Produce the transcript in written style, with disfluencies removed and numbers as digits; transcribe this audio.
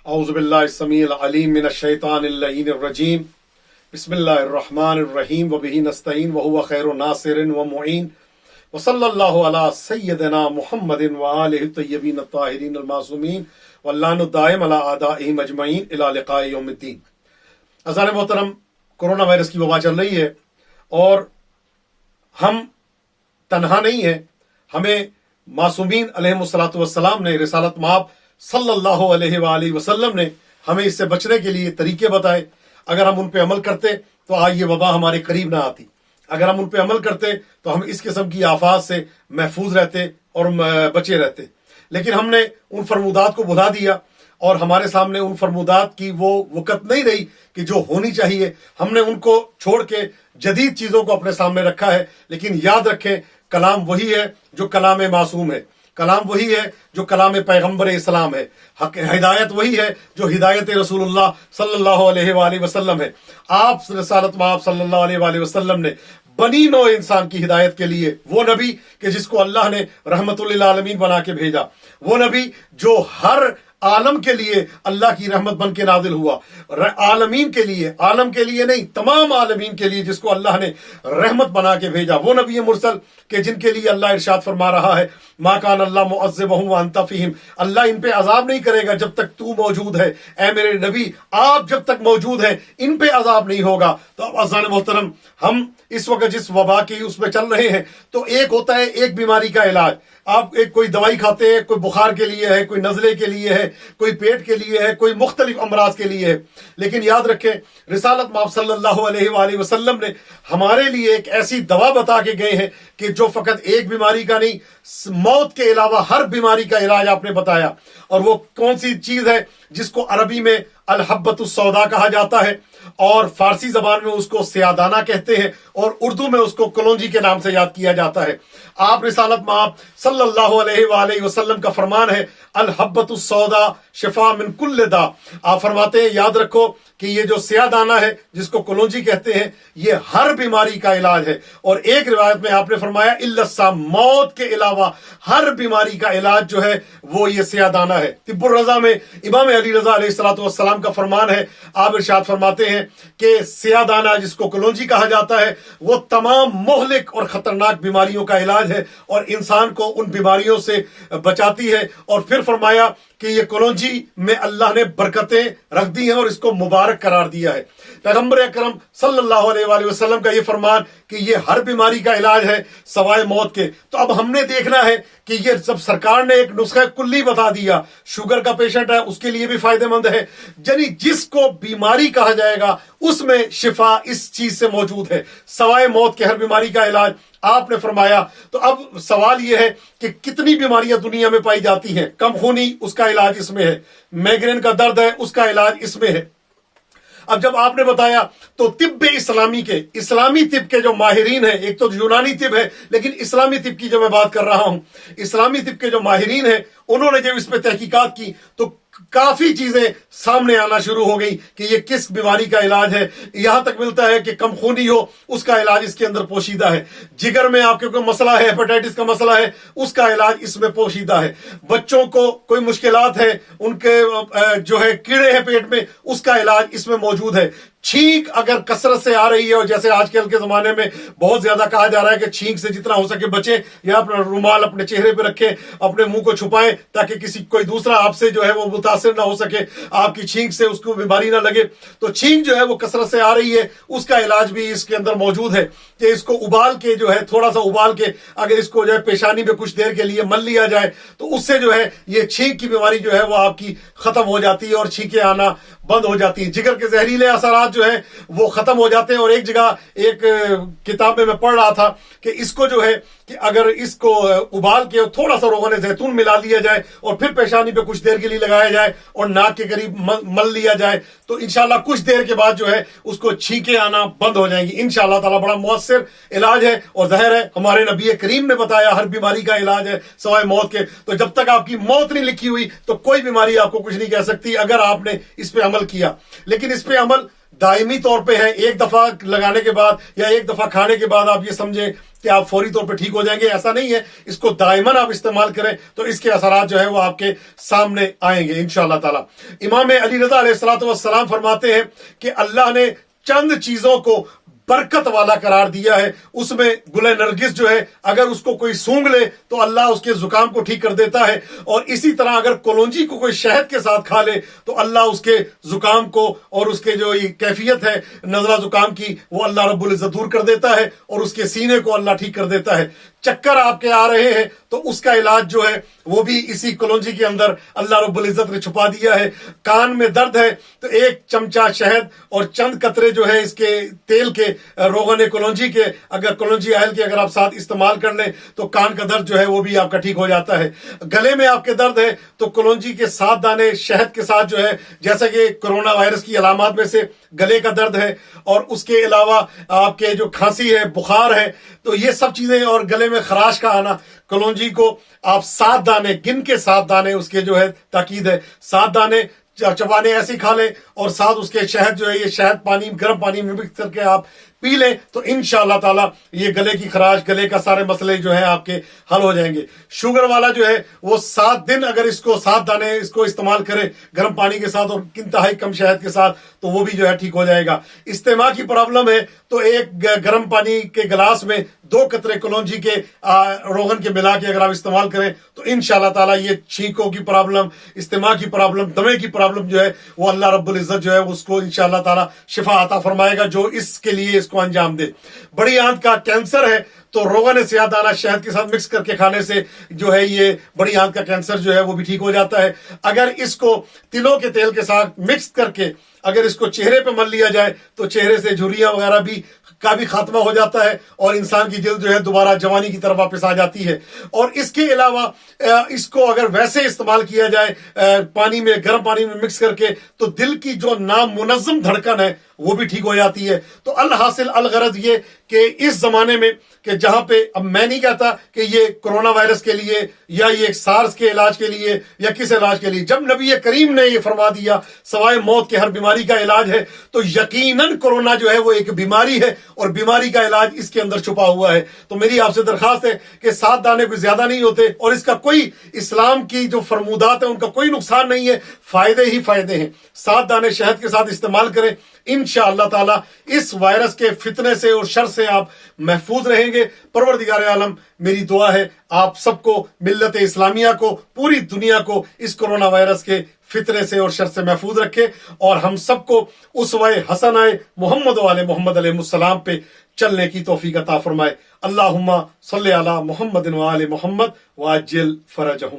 اعوذ باللہ السمیع العلیم من الشیطان اللعین الرجیم بسم اللہ الرحمن الرحیم وبہ نستعین وہو خیر ناصر ومعین وصلی اللہ علی سیدنا محمد وآلہ الطیبین الطاہرین المعصومین واللعن الدائم علی اعدائہم اجمعین الی لقاء یوم الدین۔ عزیزان محترم، کورونا وائرس کی وبا چل رہی ہے اور ہم تنہا نہیں ہیں۔ ہمیں معصومین علیہم الصلوۃ والسلام نے، رسالت مآب صلی اللہ علیہ وآلہ وسلم نے ہمیں اس سے بچنے کے لیے طریقے بتائے۔ اگر ہم ان پہ عمل کرتے تو آج یہ وبا ہمارے قریب نہ آتی۔ اگر ہم ان پہ عمل کرتے تو ہم اس قسم کی آفات سے محفوظ رہتے اور بچے رہتے، لیکن ہم نے ان فرمودات کو بھلا دیا اور ہمارے سامنے ان فرمودات کی وہ وقت نہیں رہی کہ جو ہونی چاہیے۔ ہم نے ان کو چھوڑ کے جدید چیزوں کو اپنے سامنے رکھا ہے، لیکن یاد رکھیں کلام وہی ہے جو کلام معصوم ہے، کلام وہی ہے جو کلام پیغمبر اسلام ہے، ہدایت وہی ہے جو ہدایت رسول اللہ صلی اللہ علیہ وآلہ وسلم ہے۔ آپ رسالت مآب صلی اللہ علیہ وآلہ وسلم نے بنی نوع انسان کی ہدایت کے لیے وہ نبی کہ جس کو اللہ نے رحمت للعالمین بنا کے بھیجا، وہ نبی جو ہر عالم کے لیے اللہ کی رحمت بن کے نازل ہوا، عالمین کے لیے، عالم کے لیے نہیں، تمام عالمین کے لیے جس کو اللہ نے رحمت بنا کے بھیجا، وہ نبی مرسل کہ جن کے لیے اللہ ارشاد فرما رہا ہے ما کان اللہ معذبہم وانت فیہم، اللہ ان پہ عذاب نہیں کرے گا جب تک تو موجود ہے۔ اے میرے نبی، آپ جب تک موجود ہیں ان پہ عذاب نہیں ہوگا۔ تو اب عزیزان محترم، ہم اس وقت جس وبا کی اس میں چل رہے ہیں، تو ایک ہوتا ہے ایک بیماری کا علاج، آپ ایک کوئی دوائی کھاتے ہیں، کوئی بخار کے لیے ہے، کوئی نزلے کے لیے ہے، کوئی پیٹ کے لیے ہے، کوئی مختلف امراض کے لیے ہے، لیکن یاد رکھیں رسالت مآب صلی اللہ علیہ وآلہ وسلم نے ہمارے لیے ایک ایسی دوا بتا کے گئے ہیں کہ جو فقط ایک بیماری کا نہیں، موت کے علاوہ ہر بیماری کا علاج آپ نے بتایا۔ اور وہ کون سی چیز ہے جس کو عربی میں الحبۃ السوداء کہا جاتا ہے اور فارسی زبان میں اس کو سیادانہ کہتے ہیں اور اردو میں اس کو کلونجی کے نام سے یاد کیا جاتا ہے۔ آپ رسالت مآب صلی اللہ علیہ وآلہ وسلم کا فرمان ہے الحبۃ السوداء شفاء من کل داء۔ آپ فرماتے ہیں یاد رکھو کہ یہ جو سیادانہ ہے جس کو کلونجی کہتے ہیں، یہ ہر بیماری کا علاج ہے۔ اور ایک روایت میں آپ نے فرمایا الا السام، موت کے علاوہ ہر بیماری کا علاج جو ہے وہ یہ سیادانہ ہے۔ طب الرضا میں امام علی رضا علیہ الصلوۃ والسلام کا فرمان ہے، آپ ارشاد فرماتے ہیں کہ سیادانہ جس کو کلونجی کہا جاتا ہے وہ تمام مہلک اور خطرناک بیماریوں کا علاج ہے اور انسان کو ان بیماریوں سے بچاتی ہے۔ اور پھر فرمایا کہ یہ کلونجی میں اللہ نے برکتیں رکھ دی ہیں اور اس کو مبارک قرار دیا ہے۔ پیغمبر اکرم صلی اللہ علیہ وآلہ وسلم کا یہ فرمان کہ یہ ہر بیماری کا علاج ہے سوائے موت کے۔ تو اب ہم نے دیکھنا ہے کہ یہ جب سرکار نے ایک نسخہ کلی بتا دیا، شوگر کا پیشنٹ ہے اس کے لیے بھی فائدہ مند ہے، یعنی جس کو بیماری کہا جائے گا اس میں شفا اس چیز سے موجود ہے، سوائے موت کے ہر بیماری کا علاج آپ نے فرمایا۔ تو اب سوال یہ ہے کہ کتنی بیماریاں دنیا میں پائی جاتی ہیں؟ کم خونی، اس کا علاج اس میں ہے، مائگرین کا درد ہے، اس کا علاج اس میں ہے۔ اب جب آپ نے بتایا تو طب اسلامی کے، اسلامی طب کے جو ماہرین ہیں، ایک تو یونانی طب ہے لیکن اسلامی طب کی جو میں بات کر رہا ہوں، اسلامی طب کے جو ماہرین ہیں انہوں نے جب اس پہ تحقیقات کی تو کافی چیزیں سامنے آنا شروع ہو گئی کہ یہ کس بیماری کا علاج ہے۔ یہاں تک ملتا ہے کہ کم خونی ہو اس کا علاج اس کے اندر پوشیدہ ہے، جگر میں آپ کے کوئی مسئلہ ہے، ہیپاٹائٹس کا مسئلہ ہے، اس کا علاج اس میں پوشیدہ ہے، بچوں کو کوئی مشکلات ہے، ان کے جو ہے کیڑے ہیں پیٹ میں، اس کا علاج اس میں موجود ہے۔ چھینک اگر کثرت سے آ رہی ہے اور جیسے آج کل کے زمانے میں بہت زیادہ کہا جا رہا ہے کہ چھینک سے جتنا ہو سکے بچیں یا اپنا رومال اپنے چہرے پہ رکھیں، اپنے منہ کو چھپائیں تاکہ کسی کوئی دوسرا آپ سے جو ہے وہ متاثر نہ ہو سکے، آپ کی چھینک سے اس کو بیماری نہ لگے۔ تو چھینک جو ہے وہ کثرت سے آ رہی ہے، اس کا علاج بھی اس کے اندر موجود ہے کہ اس کو ابال کے جو ہے تھوڑا سا ابال کے اگر اس کو جو ہے پیشانی پہ کچھ دیر کے لیے مل لیا جائے تو اس سے جو ہے یہ چھینک کی بیماری جو ہے وہ آپ کی ختم ہو جاتی ہے اور چھینکیں آنا بند ہو جاتی ہیں، جگر کے زہریلے اثرات جو ہیں وہ ختم ہو جاتے ہیں۔ اور ایک جگہ ایک کتاب میں پڑھ رہا تھا کہ اس کو جو ہے کہ اگر اس کو ابال کے تھوڑا سا روغن زیتون ملا لیا جائے اور پھر پیشانی پہ کچھ دیر کے لیے لگایا جائے اور ناک کے قریب مل لیا جائے تو انشاءاللہ کچھ دیر کے بعد جو ہے اس کو چھینکیں آنا بند ہو جائیں گی انشاءاللہ تعالیٰ۔ بڑا مؤثر علاج ہے اور ظاہر ہے ہمارے نبی کریم نے بتایا ہر بیماری کا علاج ہے سوائے موت کے۔ تو جب تک آپ کی موت نہیں لکھی ہوئی تو کوئی بیماری آپ کو کچھ نہیں کہہ سکتی اگر آپ نے اس پہ عمل کیا۔ لیکن اس پہ عمل دائمی طور پہ ہیں، ایک دفعہ لگانے کے بعد یا ایک دفعہ کھانے کے بعد آپ یہ سمجھیں کہ آپ فوری طور پہ ٹھیک ہو جائیں گے، ایسا نہیں ہے. اس کو دائماً آپ استعمال کریں تو اس کے اثرات جو ہے وہ آپ کے سامنے آئیں گے انشاءاللہ تعالی. امام علی رضا علیہ السلام فرماتے ہیں کہ اللہ نے چند چیزوں کو برکت والا قرار دیا ہے. اس میں گل نرگس جو ہے اگر اس کو کوئی سونگ لے تو اللہ اس کے زکام کو ٹھیک کر دیتا ہے، اور اسی طرح اگر کلونجی کو کوئی شہد کے ساتھ کھا لے تو اللہ اس کے زکام کو اور اس کے جو یہ کیفیت ہے نزلہ زکام کی وہ اللہ رب العزت دور کر دیتا ہے، اور اس کے سینے کو اللہ ٹھیک کر دیتا ہے. چکر آپ کے آ رہے ہیں تو اس کا علاج جو ہے وہ بھی اسی کلونجی کے اندر اللہ رب العزت نے چھپا دیا ہے. کان میں درد ہے تو ایک چمچہ شہد اور چند قطرے جو ہے اس کے تیل کے روغن کلونجی کے اگر کلونجی آئل کے اگر آپ ساتھ استعمال کر لیں تو کان کا درد جو ہے وہ بھی آپ کا ٹھیک ہو جاتا ہے. گلے میں آپ کے درد ہے تو کلونجی کے 7 دانے شہد کے ساتھ جو ہے، جیسا کہ کرونا وائرس کی علامات میں سے گلے کا درد ہے، اور اس کے علاوہ آپ کے جو کھانسی ہے، بخار ہے، تو یہ سب چیزیں، اور گلے میں خراش کا آنا، کلونجی کو آپ 7 دانے گن کے 7 دانے اس کے جو ہے تاکید ہے 7 دانے چبانے ایسے ہی کھا لیں، اور ساتھ اس کے شہد جو ہے یہ شہد پانی گرم پانی میں مکس کر کے آپ پی لیں تو انشاءاللہ تعالی یہ گلے کی خراش، گلے کا سارے مسئلے جو ہیں آپ کے حل ہو جائیں گے. شوگر والا جو ہے وہ 7 دن اگر اس کو 7 دانے اس کو استعمال کرے گرم پانی کے ساتھ اور انتہائی کم شہد کے ساتھ تو وہ بھی جو ہے ٹھیک ہو جائے گا. استماع کی پرابلم ہے تو ایک گرم پانی کے گلاس میں 2 قطرے کلونجی کے روغن کے ملا کے اگر آپ استعمال کریں تو انشاءاللہ تعالی یہ چھینکوں کی پرابلم، استماع کی پرابلم، دمے کی پرابلم جو ہے وہ اللہ رب العزت جو ہے اس کو انشاءاللہ تعالی شفا عطا فرمائے گا جو اس کے لیے اس کو انجام دے. بڑی آنت کا کینسر ہے تو روغن سیاہ دانہ شہد کے ساتھ مکس کر کے کھانے سے جو ہے یہ بڑی آنت کا کینسر جو ہے وہ بھی ٹھیک ہو جاتا ہے. اگر اس کو تلوں کے تیل کے ساتھ مکس کر کے اگر اس کو چہرے پہ مل لیا جائے تو چہرے سے جھریاں وغیرہ کا بھی خاتمہ ہو جاتا ہے اور انسان کی جلد جو ہے دوبارہ جوانی کی طرف واپس آ جاتی ہے. اور اس کے علاوہ اس کو اگر ویسے استعمال کیا جائے پانی میں، گرم پانی میں مکس کر کے، تو دل کی جو نامنظم دھڑکن ہے وہ بھی ٹھیک ہو جاتی ہے. تو الحاصل الغرض یہ کہ اس زمانے میں کہ جہاں پہ، اب میں نہیں کہتا کہ یہ کرونا وائرس کے لیے یا یہ سارس کے علاج کے لیے یا کس علاج کے لیے، جب نبی کریم نے یہ فرما دیا سوائے موت کے ہر بیماری کا علاج ہے تو یقیناً کرونا جو ہے وہ ایک بیماری ہے اور بیماری کا علاج اس کے اندر چھپا ہوا ہے. تو میری آپ سے درخواست ہے کہ 7 دانے کوئی زیادہ نہیں ہوتے اور اس کا کوئی اسلام کی جو فرمودات ہیں ان کا کوئی نقصان نہیں ہے، فائدے ہی فائدے ہیں. 7 دانے شہد کے ساتھ استعمال کریں، انشاءاللہ تعالی اس وائرس کے فتنے سے اور شر سے آپ محفوظ رہیں گے. پروردگار عالم میری دعا ہے آپ سب کو، ملت اسلامیہ کو، پوری دنیا کو اس کرونا وائرس کے فتنے سے اور شر سے محفوظ رکھے، اور ہم سب کو اسوہ حسنہ محمد و آل محمد علیہ السلام پہ چلنے کی توفیق عطا فرمائے. اللہم صلی علی محمد و آل محمد وعجل فرجہم.